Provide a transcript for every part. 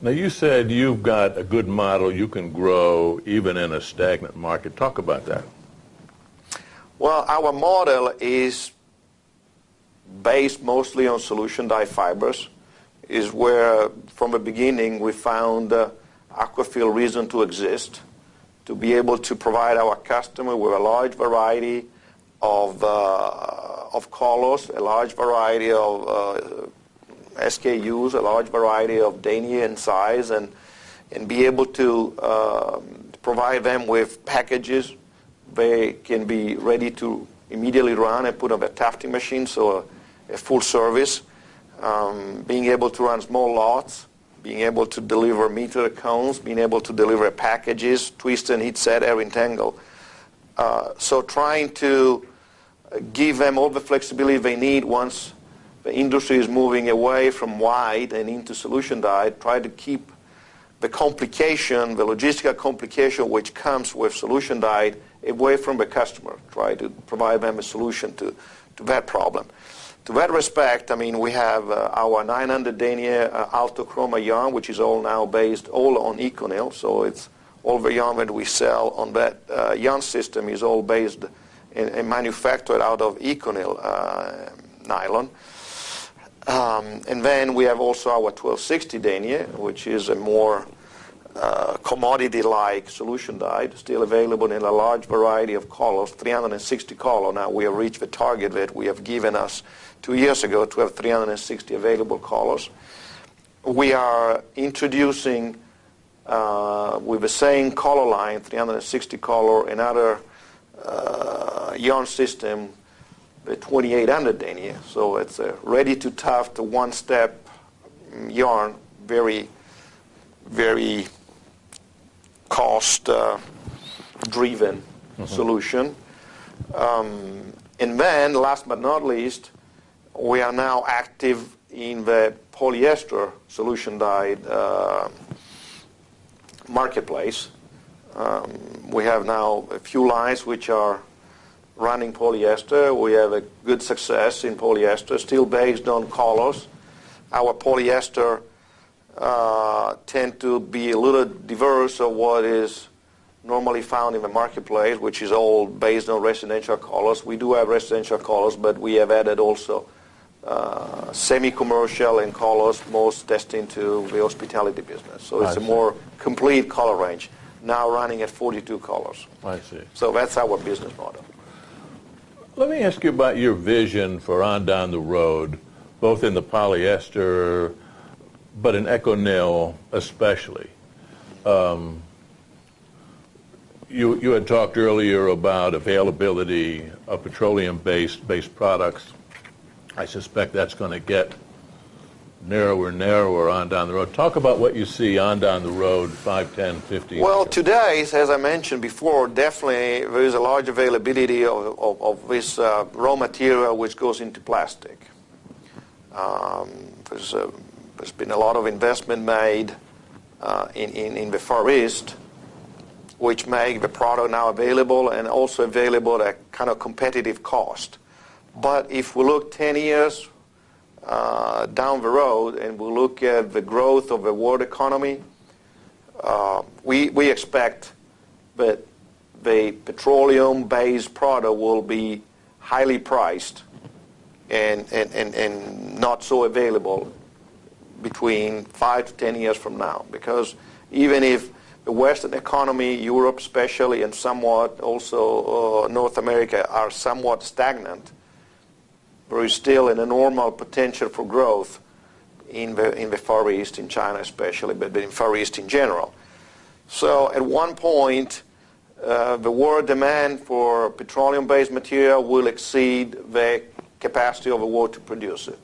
Now, you said you've got a good model. You can grow even in a stagnant market. Talk about that. Well, our model is based mostly on solution dye fibers, is where from the beginning we found Aquafil reason to exist, to be able to provide our customer with a large variety of colors, a large variety of SKUs, a large variety of denier and size, and be able to provide them with packages. They can be ready to immediately run and put on a tufting machine, so a full service. Being able to run small lots, being able to deliver meter cones, being able to deliver packages, twist and heat set, air entangle. So trying to give them all the flexibility they need once the industry is moving away from wide and into solution dye, try to keep the complication, the logistical complication which comes with solution dye away from the customer, try to provide them a solution to that problem. To that respect, I mean, we have our 900 denier Alto Chroma yarn, which is all now based all on ECONYL, so it's all the yarn that we sell on that yarn system is all based and manufactured out of ECONYL nylon. And then we have also our 1260 denier, which is a more commodity-like solution dye, still available in a large variety of colors, 360 color. Now we have reached the target that we have given us 2 years ago to have 360 available colors. We are introducing with the same color line, 360 color, another yarn system, the 2800 denier. So it's a ready-to-tuft, one-step yarn, very, very cost-driven solution. And then, last but not least, we are now active in the polyester solution dyed marketplace. We have now a few lines which are running polyester. We have a good success in polyester, still based on colors. Our polyester tend to be a little diverse of what is normally found in the marketplace, which is all based on residential colors. We do have residential colors, but we have added also semi-commercial and colors most destined to the hospitality business. So it's a more complete color range, now running at 42 colors. I see. So that's our business model. Let me ask you about your vision for on down the road, both in the polyester, but in ECONYL especially. You had talked earlier about availability of petroleum-based products. I suspect that's going to get narrower and narrower on down the road. Talk about what you see on down the road 5, 10, 15 Well, years. today, as I mentioned before, definitely there is a large availability of this raw material which goes into plastic. There's been a lot of investment made in the Far East, which make the product now available and also available at a kind of competitive cost. But if we look 10 years down the road and we look at the growth of the world economy, we expect that the petroleum-based product will be highly priced and not so available between 5 to 10 years from now. Because even if the Western economy, Europe especially, and somewhat also North America are somewhat stagnant, there is still an enormous potential for growth in the Far East, in China especially, but in Far East in general. So at one point, the world demand for petroleum-based material will exceed the capacity of the world to produce it.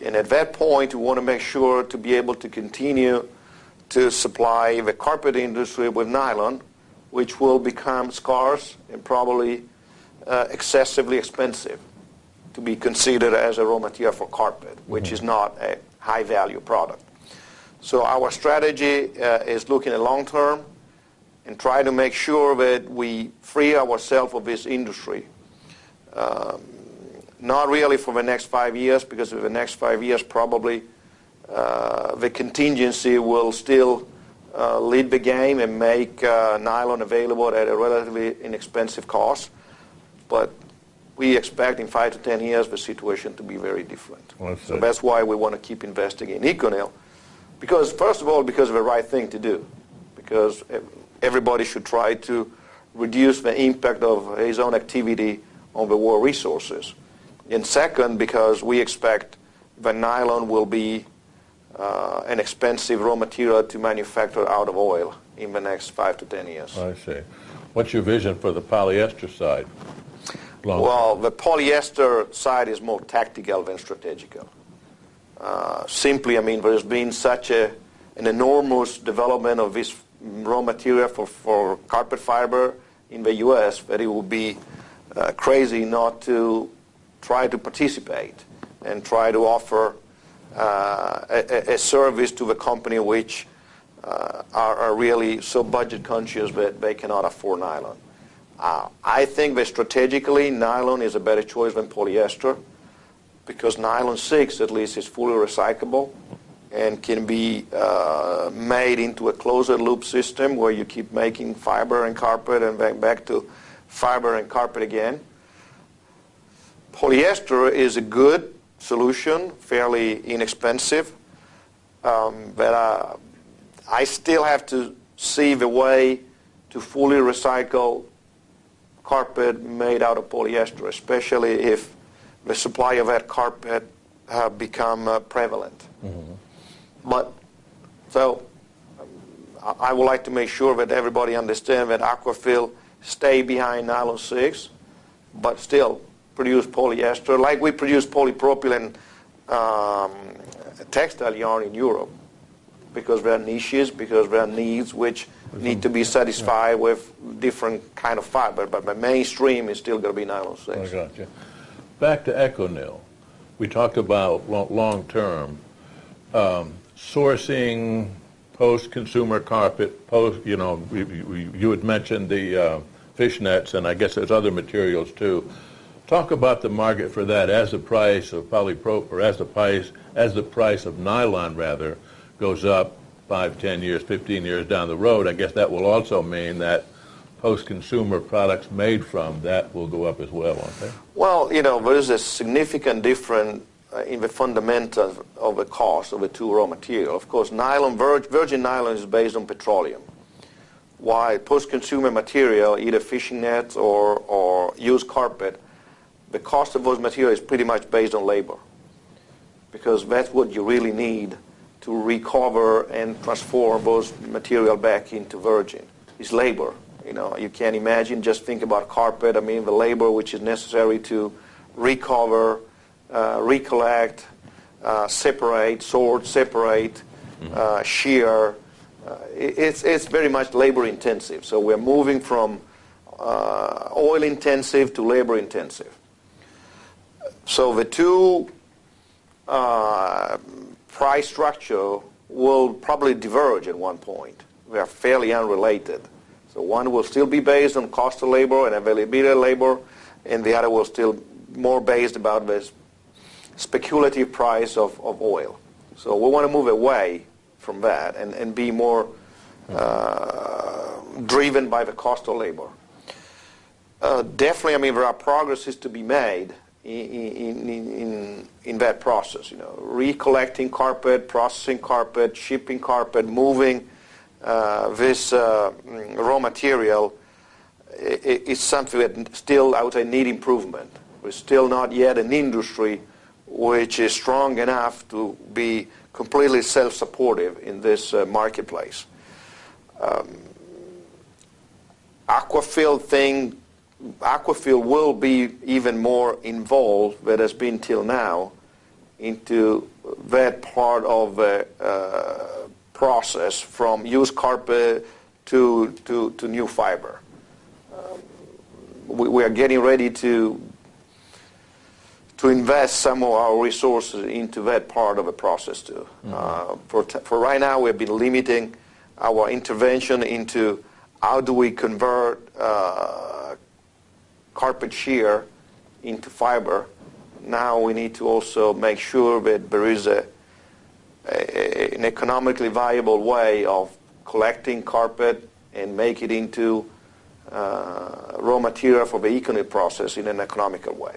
And at that point, we want to make sure to be able to continue to supply the carpet industry with nylon, which will become scarce and probably excessively expensive to be considered as a raw material for carpet, which is not a high-value product. So our strategy is looking at long term and try to make sure that we free ourselves of this industry. Not really for the next 5 years, because in the next 5 years probably the contingency will still lead the game and make nylon available at a relatively inexpensive cost. But we expect in 5 to 10 years the situation to be very different. So that's why we want to keep investing in ECONYL. Because, first of all, because of the right thing to do. Because everybody should try to reduce the impact of his own activity on the world resources. And second, because we expect that nylon will be an expensive raw material to manufacture out of oil in the next 5 to 10 years. I see. What's your vision for the polyester side? Well, the polyester side is more tactical than strategical. Simply, I mean, there's been such an enormous development of this raw material for carpet fiber in the U.S. that it would be crazy not to try to participate and try to offer a service to the company which are really so budget conscious that they cannot afford nylon. I think that strategically nylon is a better choice than polyester because nylon 6 at least is fully recyclable and can be made into a closed loop system where you keep making fiber and carpet and back to fiber and carpet again. Polyester is a good solution, fairly inexpensive, but I still have to see the way to fully recycle carpet made out of polyester, especially if the supply of that carpet have become prevalent. Mm-hmm. But so I would like to make sure that everybody understands that Aquafil stay behind nylon 6, but still produce polyester like we produce polypropylene textile yarn in Europe, because there are niches, because there are needs which need to be satisfied with different kind of fiber, but the mainstream is still going to be nylon 6. I got you. Back to ECONYL. We talked about long term sourcing post-consumer carpet. You had mentioned the fishnets, and I guess there's other materials too. Talk about the market for that as the price of as the price of nylon rather goes up 5, 10 years, 15 years down the road. I guess that will also mean that post-consumer products made from that will go up as well, won't they? Well, there is a significant difference in the fundamentals of the cost of the two raw materials. Of course, virgin nylon is based on petroleum, while post-consumer material, either fishing nets or used carpet, the cost of those materials is pretty much based on labor, because that's what you really need to recover and transform those material back into virgin. It's labor. You can't imagine, just think about carpet. I mean, the labor which is necessary to recover, recollect, separate, sort, separate, shear. It's very much labor intensive. So we're moving from oil intensive to labor intensive. So the two price structure will probably diverge at one point. They are fairly unrelated. So one will still be based on cost of labor and availability of labor, and the other will still more based about the speculative price of oil. So we want to move away from that and be more driven by the cost of labor. Definitely, there are progresses to be made in that process. Recollecting carpet, processing carpet, shipping carpet, moving this raw material is something that still, I would say, need improvement. We're still not yet an industry which is strong enough to be completely self-supportive in this marketplace. Aquafil will be even more involved than has been till now into that part of the process from used carpet to new fiber. We are getting ready to invest some of our resources into that part of the process too. For right now, we've been limiting our intervention into how do we convert carpet shear into fiber. Now we need to also make sure that there is a an economically viable way of collecting carpet and make it into raw material for the ECONYL process in an economical way.